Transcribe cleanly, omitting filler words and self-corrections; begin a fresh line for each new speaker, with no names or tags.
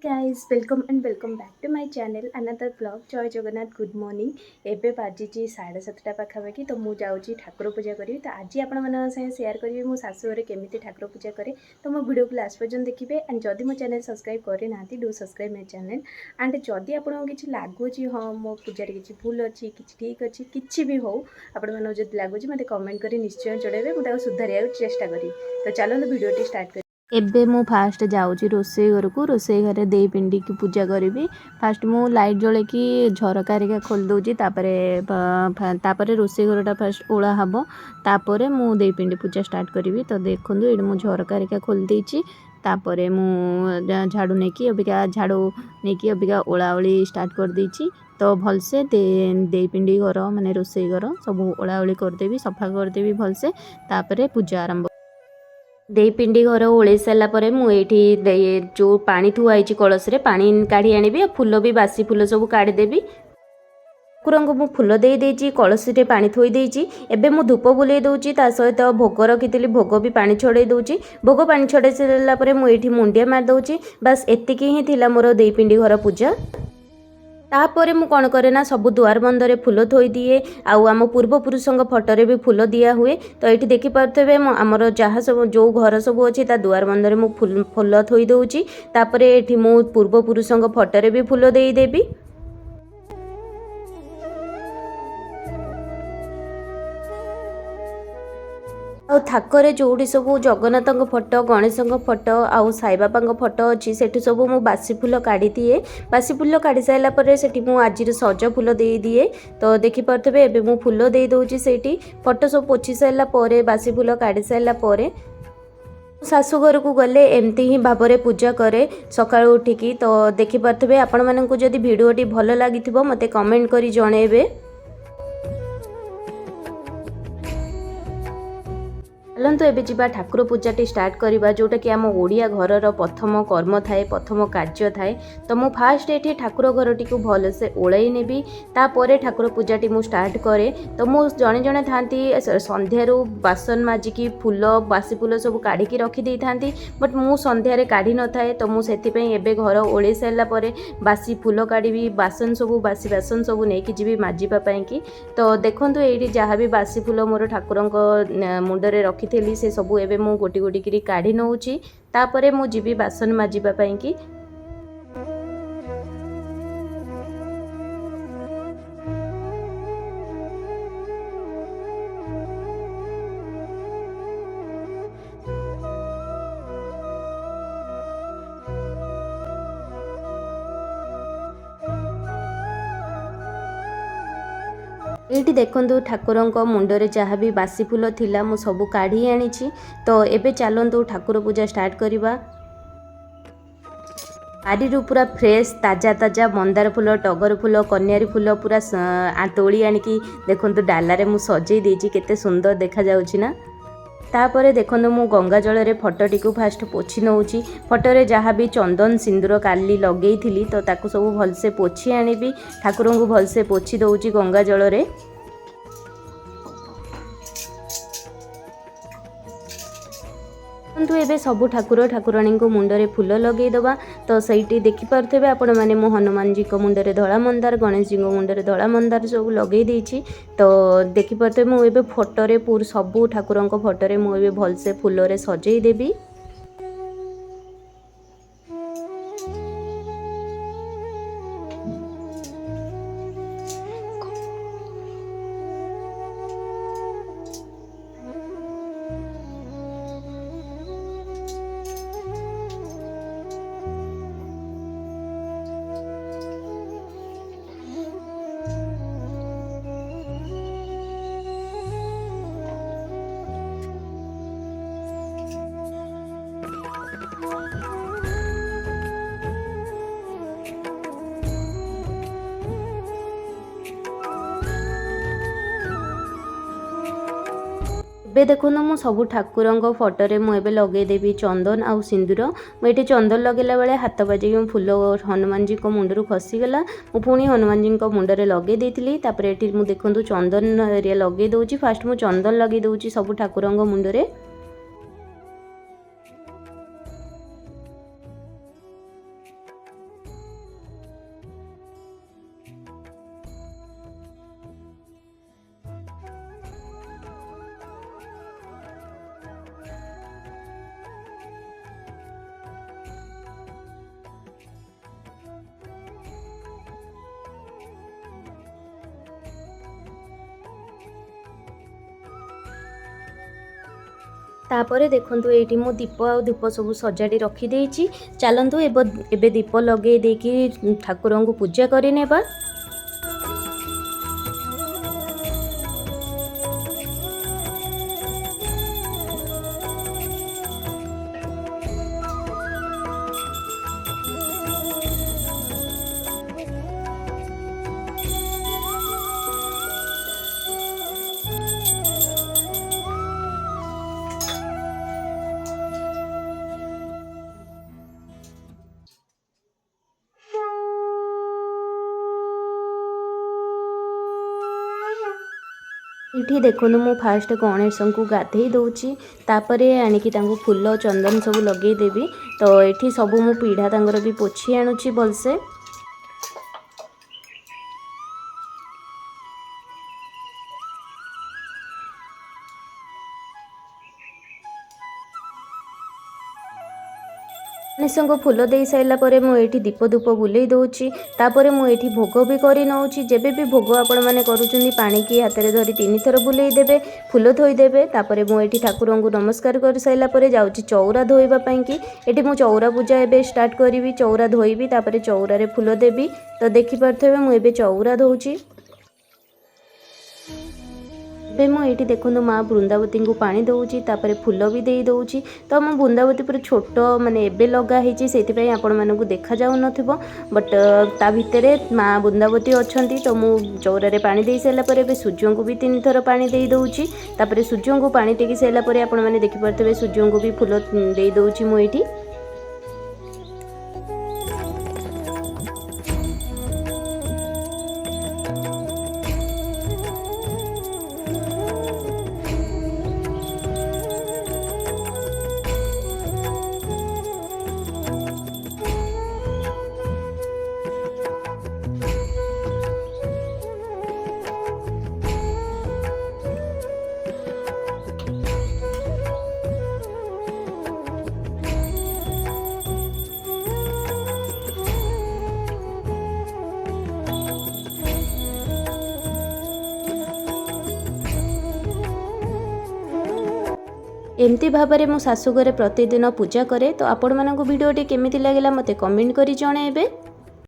Guys welcome and welcome back to my channel another blog जय Jagannath good morning. एबे बाजी 7:30 पाखापाखि तो मुझे जाऊँगी ठाकुर पूजा करी। तो आज आपण शेयर करी मो शाशुघर केमी ठाकुर पूजा करे। तो मो वीडियो को लास्ट पर्यंत देखिए एंड जदि मो चैनल सब्सक्राइब करना do subscribe my channel and जदि आपको किसी लगुच हाँ मो पूजा किसी भूल अच्छी कि ठीक अच्छी किसी भी हो आपण लगुच मत कमेंट कर निश्चय जड़े मुझे सुधार चेष्टा करी। तो चलो वीडियो स्टार्ट कर। एबे मु फास्ट जाऊँगी रोसे घर को रोसे घरे दे पिंडी की पूजा करी। फास्ट मु लाइट जले कि झरका रिका खोल दूची तापरे रोसे घरटा फास्ट ओला हम तापरे मु दे पिंडी पूजा स्टार्ट करी। तो देखो ये मु झरका रिका खोल देची तापरे मु झाड़ू नहीं अबिका झाड़ू नहीं अबिका ओला ओली स्टार्ट कर देची। तो भलसे दे पिंडी घर माने रोसे घर सब ओला ओली करदेवी सफा करदेवी भलसे तापरे पूजा आरंभ दे पिंडी घर ओल्हे सारापर मुझे जो पानी थुआई कलश पानी काढ़ी आनी फूल भी बासी फूल सब काढ़ीदेवी। ठाकुर को फूल दे देची कलश रे पानी थोई देची। एबे मु धूप बुले दउची ता सहित भोग रखी भोग भी पानी छड़े दउची। भोग पानी छड़े सारा पर मुझे मुंडिया मार दउची। बस एतिकी ही थिला मोर दे पिंडी घर पूजा। तापर मु कौन करे ना सब दुआर बंधरे फूल थोई दिए आम पूर्वपुरुषों फोटोरे भी फूल दिया हुए। तो ये देखिपे आमर जहाँ सब जो घर सब अच्छी दुआर बंधरे मु फूल थोई दूची। तापर ये मु पूर्वपुरुषों फोटोरे भी फूल देदेवी। आ थाकरे जोड़ी सब जगन्नाथ फोटो गणेश फोटो आउ साई बाबा फोटो अच्छी से सब मु बासी फूल काढ़ी दिए। बासी फूल काढ़ी सारापर से आज सज फूल दे दिए। तो देखिपे एबे मु फूल दे दूची से फोटो सब पोछि सारापर बासी फूल काढ़ी सारापर शाशुघर को गले एमती ही भाव में पूजा करे सकाळ उठिकी। तो देखिपे आपण मानक जदि भिडियोटी भल लगी मते कमेंट करी जणेबे। चलतु एबे जीवा ठाकुर पूजाटी स्टार्ट करवा जोटा कि आम ओडिया घरर प्रथम कर्म थाए प्रथम कार्य थाए। तो मु फास्ट ये ठाकुर घरटी को भलसे ओलाई नेबी तापर ठाकुर पूजाटी मु स्टार्ट करे। तो मु जड़े जड़े था संध्यारू बासन माजिकी फूल बासी फूल सब काढ़ी रखी दे था बट मु संध्यारे काढ़ी न थाए। तो मुझे एबे घर ओलाई सारापर बासी फूल काढ़ी बासन सब बासी बासन सब नहीं जी माजिबाई की। तो देखो ये जहाँ भी बासी फूल मोर ठाकुर मुंडरे रखी से सबू एबे मु गोटी गोटी करी काढ़ी नौची तापरे मु जीवी बासन माजिबा पई की। ये देखो ठाकुर मुंडरे जहाँ भी बासी फूल थिला मु सबू काढ़ी आनी। तो एबे चलतु ठाकुर पूजा स्टार्ट करवा। बारी पूरा फ्रेश ताजा ताजा मंदार फूल टगर फूल कन्यारी फूल पूरा तोली आनिकी देखो डालारे मु सजई देछि केते सुंदर देखा जाउछि ना। तापर देखो मु गंगा जल रे फोटोटी को फास्ट पोछि नौची। फोटोरे जहाँ भी चंदन सिंदूर काली लगे थी तो ताकू सब भलसे पोछि आनिबी ठाकुर को भलसे पोछि दउची गंगा जल रे। किंतु एबे सबू ठाकुर ठाकुराणी को मुंडरे फूल लगेदबा। तो सही देखिपे आपण मैंने मो हनुमान जी को मुंडरे धला मंदार गणेश जी को मुंडरे धला मंदार सब लगे देछि। तो देखिपे मुझे फोटोरे पूर सबू ठाकुर फोटोरे मुझे भलसे फूल सजई देवी। ଏବେ ଦେଖନ୍ତୁ ମୁଁ ସବୁ ଠାକୁରଙ୍କ ଫଟୋରେ ମୁଁ ଏବେ ଲଗେଇଦେବି ଚନ୍ଦନ ଆଉ ସିନ୍ଦୁର। ମୁଁ ଏଠି ଚନ୍ଦନ ଲଗେଇଲା ବେଳେ ହାତ ବାଜିକି ଫୁଲ ହନୁମାନଜୀଙ୍କ ମୁଣ୍ଡରୁ ଖସିଗଲା। ମୁଁ ପୁଣି ହନୁମାନଜୀଙ୍କ ମୁଣ୍ଡରେ ଲଗେଇ ଦେଇଥିଲି। ତାପରେ ଏଠି ମୁଁ ଦେଖନ୍ତୁ ଚନ୍ଦନ ଏରିଆ ଲଗେଇ ଦେଉଛି। ଫାଷ୍ଟ ମୁଁ ଚନ୍ଦନ ଲଗେଇ ଦେଉଛି ସବୁ ଠାକୁରଙ୍କ ମୁଣ୍ଡରେ। तापर देखंतु एठी मो दीप आ धूप सब सजाड़ी रखी देइची। चलंतु एबे दीप लगे देकी ठाकुर को पूजा करि नेबा। ये देखो मु फास्ट गणेश को गाधे दौची तापर आणिकी फूल चंदन सब लगे देवी। तो ये सब मु पीढ़ा तांगर भी पोछी आणुची भलसे। गणेश को फूल दे सारा पर मुझे दीप धूप बुले दूची। तापर मुझे भोग भी कर नौची। जेबे भी भोग आपण मैंने करुँच पानी की हाथ में धरी 3 थर बुले देवे, फूल थोईदेवे। तापर मुझे ठाकुर को नमस्कार कर सारा पर जाऊँगी चौरा धोइबापी कि ये मु चौरा पूजा एबे स्टार्ट करी। चौरा धोइबी तापर चौरारे फूल देवी। तो देखिपे मुझे चौरा धोची। ए मुझे देखो माँ बृंदावती को पानी दौची तापर फूल भी दे दौची। तो मो बृंदावती पूरा छोट माने एबे लगाही से आपण मानक देखा जाऊ नथिबो। बट ता भितरे माँ बृंदावती अच्छी। तो मु चौरारे पानी दे सारा पर सूर्य को भी 3 थर पानी दे दौची। तापर सूर्य को पानी टेकी सारा पर आपण माने देखि परथबे सूर्य को भी फूल दे दौची मु एठी। एमती भाव में मो शाशुघरे प्रतिदिन पूजा करे। तो आपण मानक वीडियोटी केमिति लागला मते कमेंट करी जणाइबे।